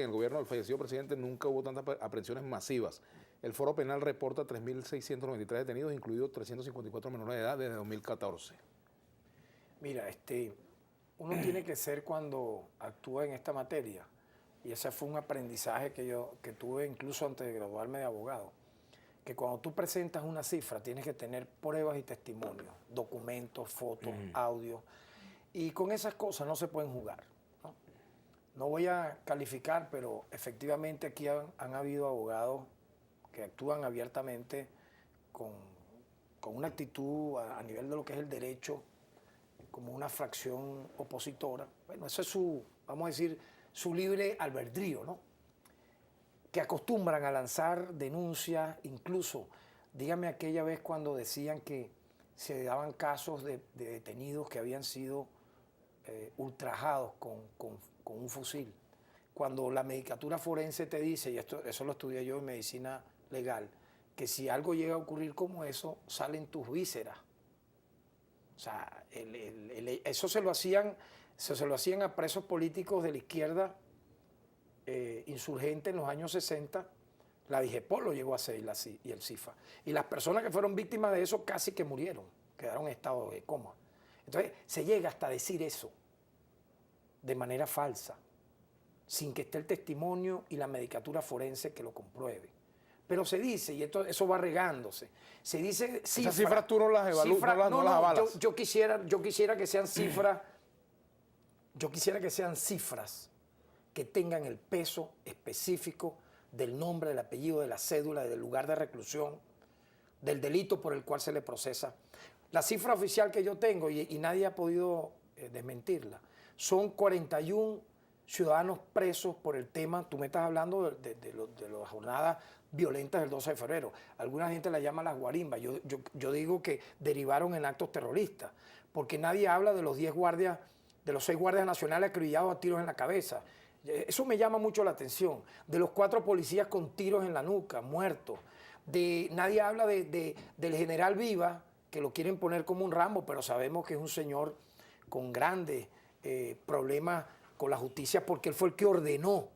que en el gobierno del fallecido presidente nunca hubo tantas aprehensiones masivas. El Foro Penal reporta 3.693 detenidos, incluidos 354 menores de edad desde 2014. Mira, uno tiene que ser cuando actúa en esta materia, y ese fue un aprendizaje que tuve incluso antes de graduarme de abogado, que cuando tú presentas una cifra tienes que tener pruebas y testimonios, documentos, fotos, audio, y con esas cosas no se pueden jugar, ¿no? No voy a calificar, pero efectivamente aquí han habido abogados que actúan abiertamente con una actitud a nivel de lo que es el derecho, como una fracción opositora. Bueno, eso es su, vamos a decir, su libre albedrío, ¿no? Que acostumbran a lanzar denuncias, incluso, dígame aquella vez cuando decían que se daban casos de detenidos que habían sido ultrajados con un fusil. Cuando la medicatura forense te dice, y eso lo estudié yo en medicina legal, que si algo llega a ocurrir como eso, salen tus vísceras. O sea, eso se lo hacían a presos políticos de la izquierda insurgente en los años 60. La DIGEPOL lo llegó a hacer y el CIFA. Y las personas que fueron víctimas de eso casi que murieron, quedaron en estado de coma. Entonces, se llega hasta decir eso de manera falsa, sin que esté el testimonio y la medicatura forense que lo compruebe. Pero se dice, y eso va regándose, se dice cifras. Esas cifras tú no las evalúas, no las avalas. Yo quisiera que sean cifras, que tengan el peso específico del nombre, del apellido, de la cédula, del lugar de reclusión, del delito por el cual se le procesa. La cifra oficial que yo tengo, y nadie ha podido desmentirla, son 41 ciudadanos presos por el tema. Tú me estás hablando de las jornadas violentas del 12 de febrero. Alguna gente la llama las guarimbas. Yo digo que derivaron en actos terroristas, porque nadie habla de los 10 guardias, de los 6 guardias nacionales acribillados a tiros en la cabeza. Eso me llama mucho la atención. De los 4 policías con tiros en la nuca, muertos. Nadie habla del general Viva, que lo quieren poner como un Rambo, pero sabemos que es un señor con grandes problemas con la justicia, porque él fue el que ordenó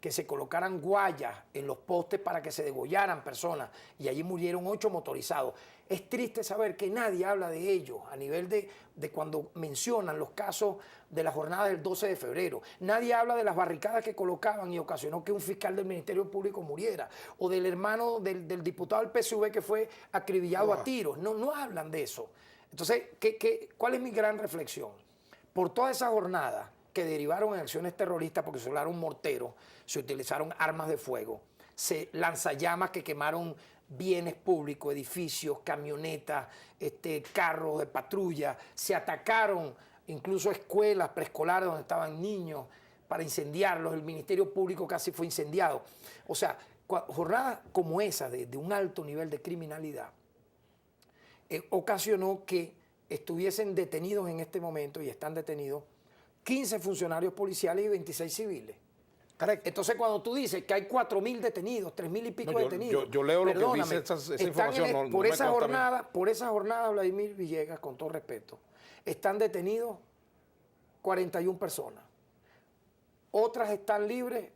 que se colocaran guayas en los postes para que se degollaran personas, y allí murieron 8 motorizados. Es triste saber que nadie habla de ellos a nivel de cuando mencionan los casos de la jornada del 12 de febrero. Nadie habla de las barricadas que colocaban y ocasionó que un fiscal del Ministerio Público muriera, o del hermano del diputado del PSV que fue acribillado a tiros. No hablan de eso. Entonces, ¿cuál es mi gran reflexión? Por toda esa jornada que derivaron en acciones terroristas, porque se usaron morteros, se utilizaron armas de fuego, se lanzallamas que quemaron bienes públicos, edificios, camionetas, carros de patrulla, se atacaron incluso escuelas preescolares donde estaban niños para incendiarlos, el Ministerio Público casi fue incendiado. O sea, jornadas como esa de un alto nivel de criminalidad ocasionó que estuviesen detenidos en este momento, y están detenidos, 15 funcionarios policiales y 26 civiles. Entonces, cuando tú dices que hay 4.000 detenidos, 3.000 y pico detenidos... Yo leo lo que dice esa información. Por esa jornada, Vladimir Villegas, con todo respeto, están detenidos 41 personas. Otras están libres,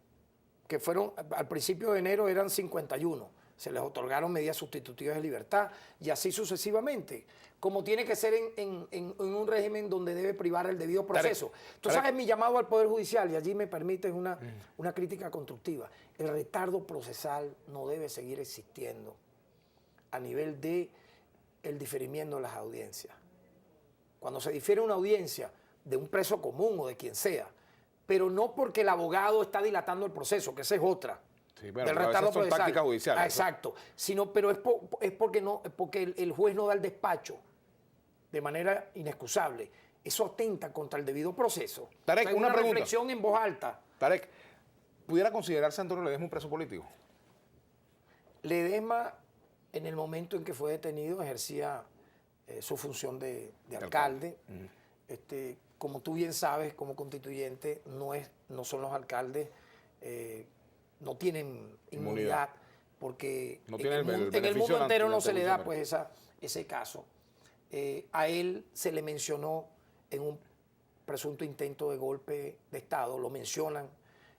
que fueron, al principio de enero eran 51. Se les otorgaron medidas sustitutivas de libertad, y así sucesivamente, como tiene que ser en un régimen donde debe privar el debido proceso. Tú sabes mi llamado al Poder Judicial, y allí me permiten una crítica constructiva. El retardo procesal no debe seguir existiendo a nivel de el diferimiento de las audiencias. Cuando se difiere una audiencia de un preso común o de quien sea, pero no porque el abogado está dilatando el proceso, que esa es otra. Sí, pero del retardo son tácticas judiciales. Exacto. Pero es porque el juez no da el despacho de manera inexcusable. Eso atenta contra el debido proceso. Tarek, o sea, una reflexión en voz alta. Tarek, ¿pudiera considerarse Antonio Ledesma un preso político? Ledesma, en el momento en que fue detenido, ejercía su función de alcalde. Como tú bien sabes, como constituyente, no son los alcaldes... no tienen inmunidad, porque no en el mundo entero no se le da pues ese caso. A él se le mencionó en un presunto intento de golpe de Estado, lo mencionan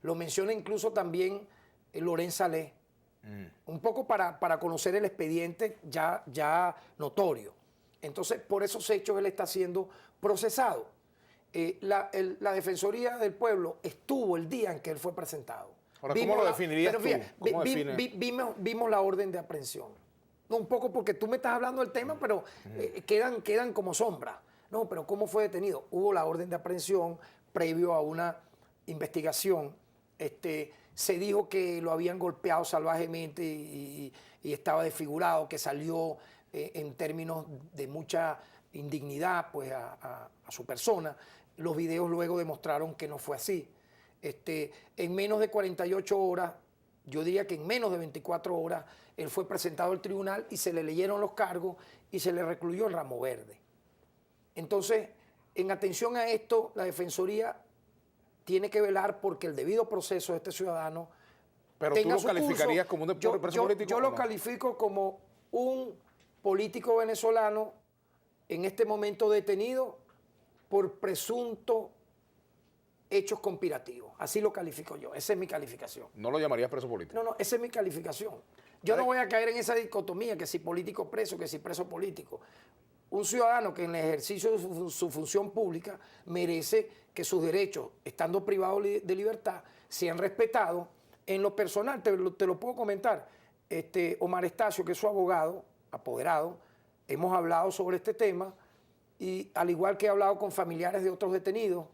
Lo menciona incluso también Lorenz Salé, un poco para conocer el expediente ya notorio. Entonces, por esos hechos él está siendo procesado. La Defensoría del Pueblo estuvo el día en que él fue presentado. Ahora, ¿cómo lo definirías tú? ¿Cómo Vimos la orden de aprehensión. No, un poco porque tú me estás hablando del tema, pero quedan como sombras. No, pero ¿cómo fue detenido? Hubo la orden de aprehensión previo a una investigación. Se dijo que lo habían golpeado salvajemente y estaba desfigurado, que salió en términos de mucha indignidad pues, a su persona. Los videos luego demostraron que no fue así. En menos de 48 horas, yo diría que en menos de 24 horas, él fue presentado al tribunal y se le leyeron los cargos y se le recluyó en Ramo Verde. Entonces, en atención a esto, la Defensoría tiene que velar porque el debido proceso de este ciudadano ¿Pero tenga tú lo calificarías como un preso político? Yo lo califico como un político venezolano en este momento detenido por presunto hechos conspirativos. Así lo califico yo. Esa es mi calificación. ¿No lo llamarías preso político? No, esa es mi calificación. Yo no voy a caer en esa dicotomía que si político preso, que si preso político. Un ciudadano que en el ejercicio de su función pública merece que sus derechos, estando privados de libertad, sean respetados. En lo personal, te lo puedo comentar, Omar Estacio, que es su abogado, apoderado, hemos hablado sobre este tema y al igual que he hablado con familiares de otros detenidos,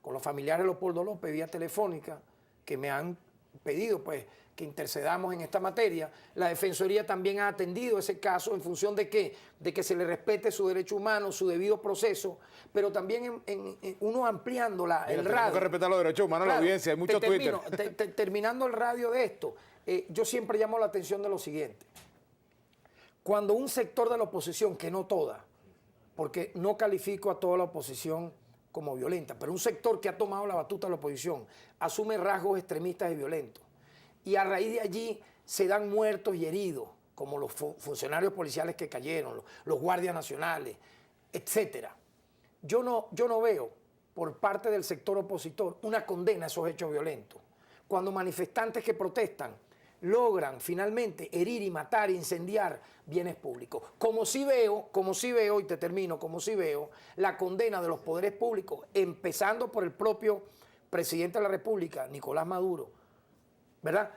con los familiares de Leopoldo López vía telefónica, que me han pedido pues que intercedamos en esta materia, la Defensoría también ha atendido ese caso en función de ¿qué? De que se le respete su derecho humano, su debido proceso, pero también uno ampliando el radio. Tenemos que respetar los derechos humanos a la audiencia, hay mucho Twitter. Terminando el radio de esto, yo siempre llamo la atención de lo siguiente. Cuando un sector de la oposición, que no toda, porque no califico a toda la oposición como violenta, pero un sector que ha tomado la batuta de la oposición, asume rasgos extremistas y violentos, y a raíz de allí se dan muertos y heridos, como los funcionarios policiales que cayeron, los guardias nacionales, etcétera. Yo no veo por parte del sector opositor una condena a esos hechos violentos. Cuando manifestantes que protestan logran finalmente herir y matar e incendiar bienes públicos. Como sí veo, y te termino, como sí veo la condena de los poderes públicos, empezando por el propio presidente de la República, Nicolás Maduro, ¿verdad?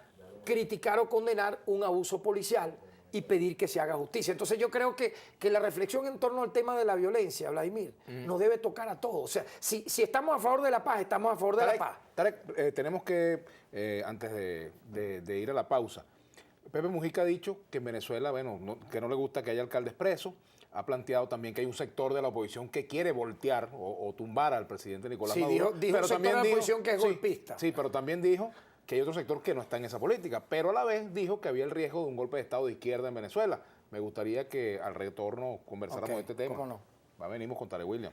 Criticar o condenar un abuso policial y pedir que se haga justicia. Entonces yo creo que la reflexión en torno al tema de la violencia, Vladimir, nos debe tocar a todos. O sea, si estamos a favor de la paz, estamos a favor de la paz. Tarek, tenemos que, antes de ir a la pausa, Pepe Mujica ha dicho que en Venezuela, bueno, que no le gusta que haya alcaldes presos. Ha planteado también que hay un sector de la oposición que quiere voltear o tumbar al presidente Nicolás Maduro. Dijo pero también de la oposición que es golpista. Sí, pero también dijo que hay otro sector que no está en esa política, pero a la vez dijo que había el riesgo de un golpe de Estado de izquierda en Venezuela. Me gustaría que al retorno conversáramos de este tema. ¿Cómo no? Venimos con Tarek William.